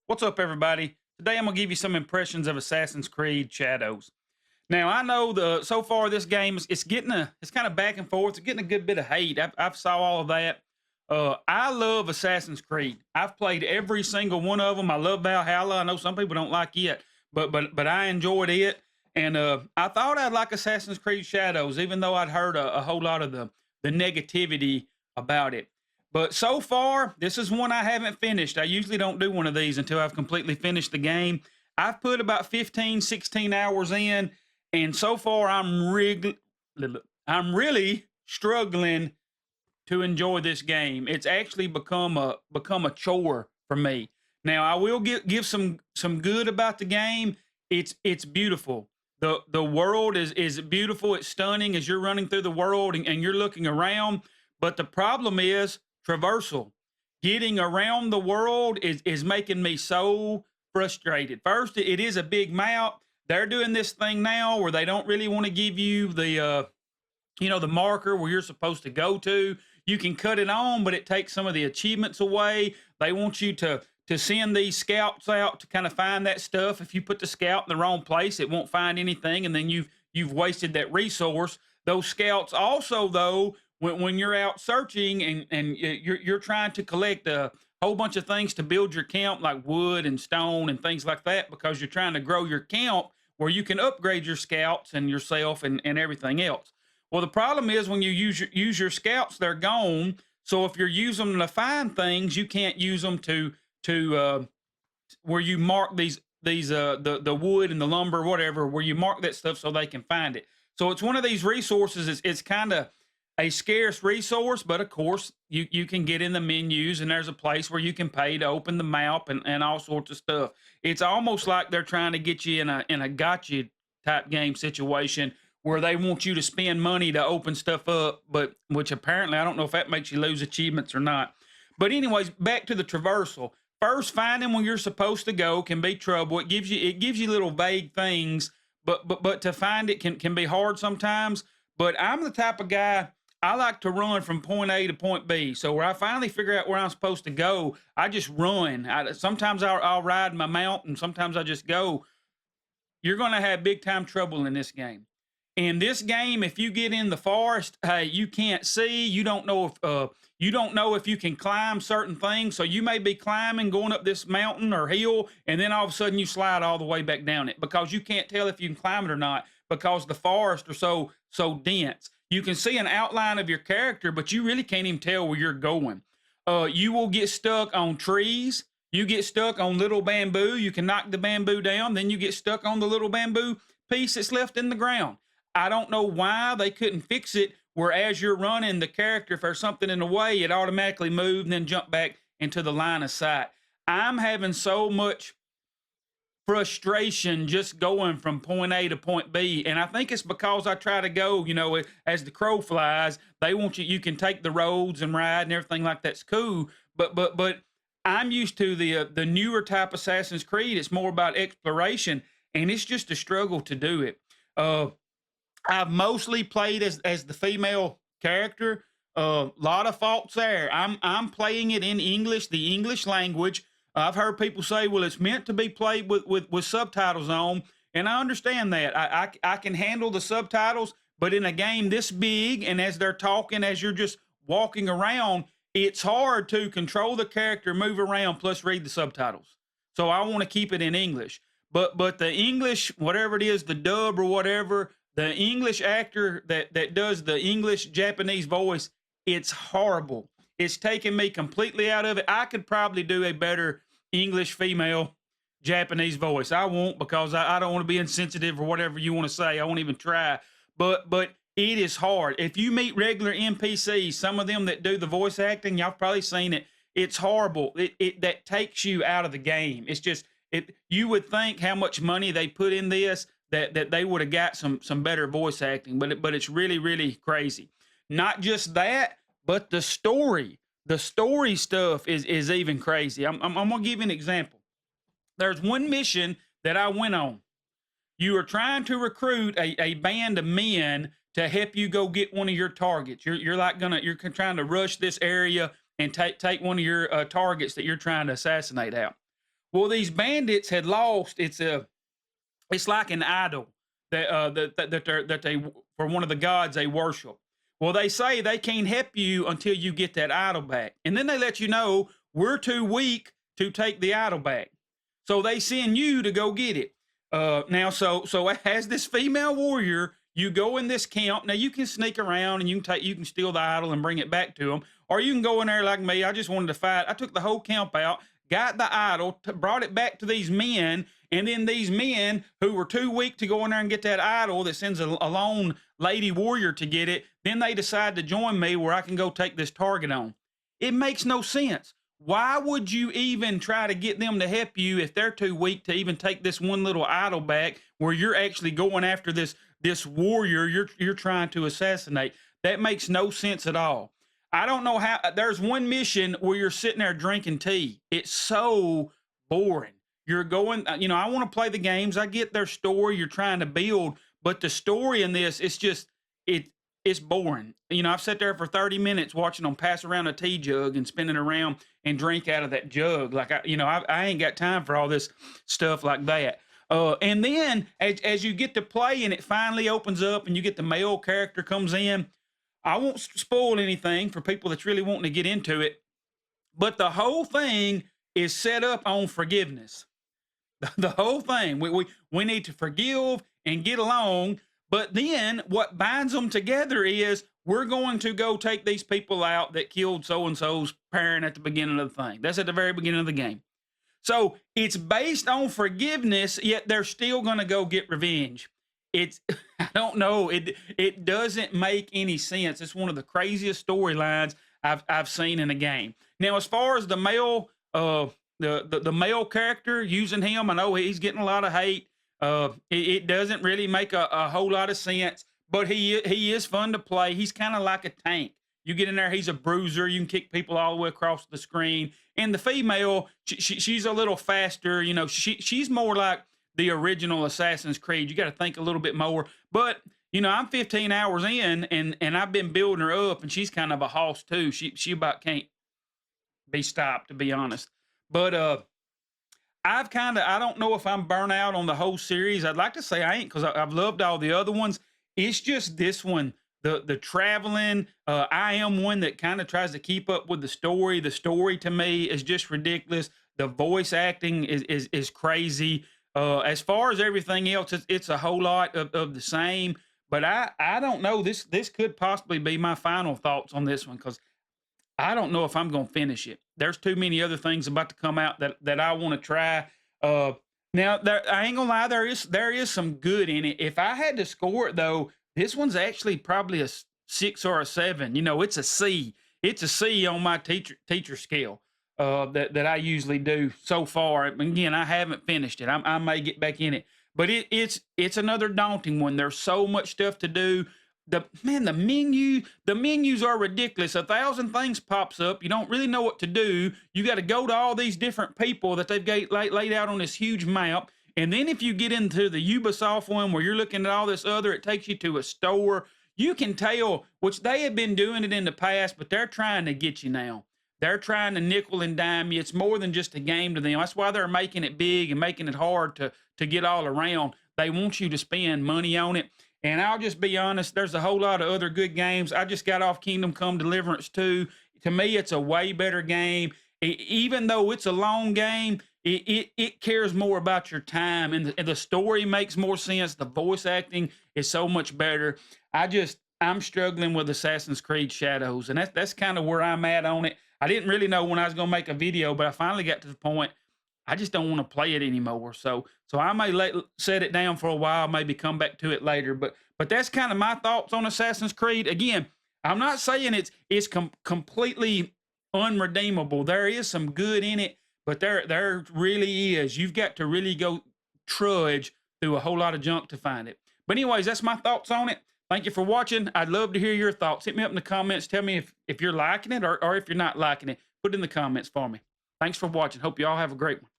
What's up, everybody? Today I'm gonna give you some impressions of Assassin's Creed Shadows. Now I know the so far this game is it's kind of back and forth. It's getting a good bit of hate. I've saw all of that. I love Assassin's Creed. I've played every single one of them. I love Valhalla. I know some people don't like it, but I enjoyed it. And I thought I'd like Assassin's Creed Shadows, even though I'd heard a whole lot of the negativity about it. But so far, this is one I haven't finished. I usually don't do one of these until I've completely finished the game. I've put about 15, 16 hours in, and so far I'm really struggling to enjoy this game. It's actually become a chore for me. Now I will give some good about the game. It's beautiful. The world is beautiful. It's stunning as you're running through the world and you're looking around. But the problem is traversal. Getting around the world is making me so frustrated. First, it is a big map. They're doing this thing now where they don't really want to give you the marker where you're supposed to go to. You can cut it on, but it takes some of the achievements away. They want you to send these scouts out to kind of find that stuff. If you put the scout in the wrong place, it won't find anything, and then you've wasted that resource. Those scouts also, though, when you're out searching and you're trying to collect a whole bunch of things to build your camp, like wood and stone and things like that, because you're trying to grow your camp where you can upgrade your scouts and yourself and everything else. Well, the problem is when you use your scouts, they're gone. So if you're using them to find things, you can't use them to where you mark these the wood and the lumber, whatever, where you mark that stuff so they can find it. So it's one of these resources. It's kind of a scarce resource, but of course you can get in the menus and there's a place where you can pay to open the map and all sorts of stuff. It's almost like they're trying to get you in a gotcha type game situation where they want you to spend money to open stuff up, but which apparently I don't know if that makes you lose achievements or not. But anyways, back to the traversal. First, finding where you're supposed to go can be trouble. It gives you little vague things, but to find it can be hard sometimes. But I'm the type of guy, I like to run from point A to point B. So where I finally figure out where I'm supposed to go, I just run. Sometimes I'll ride my mount, and sometimes I just go. You're going to have big time trouble in this game. In this game, if you get in the forest, hey, you can't see. You don't know if you can climb certain things. So you may be climbing, going up this mountain or hill, and then all of a sudden you slide all the way back down it because you can't tell if you can climb it or not because the forest are so dense. You can see an outline of your character, but you really can't even tell where you're going. You will get stuck on trees. You get stuck on little bamboo. You can knock the bamboo down, then you get stuck on the little bamboo piece that's left in the ground. I don't know why they couldn't fix it where as you're running the character, if there's something in the way, it automatically moved and then jump back into the line of sight. I'm having so much frustration just going from point A to point B. And I think it's because I try to go, as the crow flies, they want you can take the roads and ride and everything like that's cool. But I'm used to the newer type Assassin's Creed. It's more about exploration, and it's just a struggle to do it. Uh I've mostly played as the female character. A lot of faults there. I'm playing it in English, the English language. I've heard people say, "Well, it's meant to be played with subtitles on," and I understand that. I can handle the subtitles, but in a game this big, and as they're talking, as you're just walking around, it's hard to control the character, move around, plus read the subtitles. So I want to keep it in English. But the English, whatever it is, the dub or whatever, the English actor that does the English Japanese voice, it's horrible. It's taken me completely out of it. I could probably do a better English female Japanese voice. I won't because I don't want to be insensitive or whatever you want to say. I won't even try. But it is hard. If you meet regular NPCs, some of them that do the voice acting, y'all probably seen it. It's horrible. It that takes you out of the game. It's just you would think how much money they put in this that they would have got some better voice acting, but it's really crazy. Not just that, but the story stuff is even crazy. I'm gonna give you an example. There's one mission that I went on. You are trying to recruit a band of men to help you go get one of your targets. You're trying to rush this area and take one of your targets that you're trying to assassinate out. Well, these bandits had lost. It's like an idol that they for one of the gods they worship. Well, they say they can't help you until you get that idol back, and then they let you know we're too weak to take the idol back. So they send you to go get it. Now, so as this female warrior, you go in this camp. Now you can sneak around and you can steal the idol and bring it back to them, or you can go in there like me. I just wanted to fight. I took the whole camp out, got the idol, brought it back to these men, and then these men who were too weak to go in there and get that idol that sends a lone lady warrior to get it, then they decide to join me where I can go take this target on. It makes no sense. Why would you even try to get them to help you if they're too weak to even take this one little idol back where you're actually going after this warrior you're trying to assassinate? That makes no sense at all. I don't know how. There's one mission where you're sitting there drinking tea. It's so boring. You're going, I want to play the games. I get their story you're trying to build, but the story in this, it's boring. I've sat there for 30 minutes watching them pass around a tea jug and spin it around and drink out of that jug. Like I ain't got time for all this stuff like that. And then as you get to play and it finally opens up and you get the male character comes in, I won't spoil anything for people that's really wanting to get into it, but the whole thing is set up on forgiveness. The whole thing. We need to forgive and get along. But then what binds them together is we're going to go take these people out that killed so and so's parent at the beginning of the thing. That's at the very beginning of the game. So it's based on forgiveness, yet they're still going to go get revenge. I don't know. It doesn't make any sense. It's one of the craziest storylines I've seen in a game. Now, as far as the male the male character, using him, I know he's getting a lot of hate. It doesn't really make a whole lot of sense, but he is fun to play. He's kind of like a tank. You get in there, he's a bruiser. You can kick people all the way across the screen. And the female, she's a little faster. She's more like the original Assassin's Creed. You got to think a little bit more. But I'm 15 hours in, and I've been building her up, and she's kind of a hoss too. She about can't be stopped, to be honest. But I don't know if I'm burnt out on the whole series. I'd like to say I ain't, because I've loved all the other ones. It's just this one, the traveling. I am one that kind of tries to keep up with the story. The story to me is just ridiculous. The voice acting is crazy. As far as everything else, it's a whole lot of the same. But I don't know. This could possibly be my final thoughts on this one, because I don't know if I'm going to finish it. There's too many other things about to come out that I want to try. Now, I ain't gonna lie, there is some good in it. If I had to score it though, this one's actually probably a 6 or a 7. It's a C. It's a C on my teacher scale that I usually do so far. Again, I haven't finished it. I may get back in it, but it's another daunting one. There's so much stuff to do. The menus are ridiculous. 1,000 things pops up. You don't really know what to do. You got to go to all these different people that they've got laid out on this huge map. And then if you get into the Ubisoft one where you're looking at all this other, it takes you to a store. You can tell, which they have been doing it in the past, but they're trying to get you now. They're trying to nickel and dime you. It's more than just a game to them. That's why they're making it big and making it hard to get all around. They want you to spend money on it. And I'll just be honest, there's a whole lot of other good games. I just got off Kingdom Come Deliverance 2. To me, it's a way better game. Even though it's a long game, it cares more about your time. And the story makes more sense. The voice acting is so much better. I'm struggling with Assassin's Creed Shadows. And that's kind of where I'm at on it. I didn't really know when I was going to make a video, but I finally got to the point I just don't want to play it anymore. So I may set it down for a while, maybe come back to it later. But that's kind of my thoughts on Assassin's Creed. Again, I'm not saying it's completely unredeemable. There is some good in it, but there really is. You've got to really go trudge through a whole lot of junk to find it. But anyways, that's my thoughts on it. Thank you for watching. I'd love to hear your thoughts. Hit me up in the comments. Tell me if you're liking it or if you're not liking it. Put it in the comments for me. Thanks for watching. Hope you all have a great one.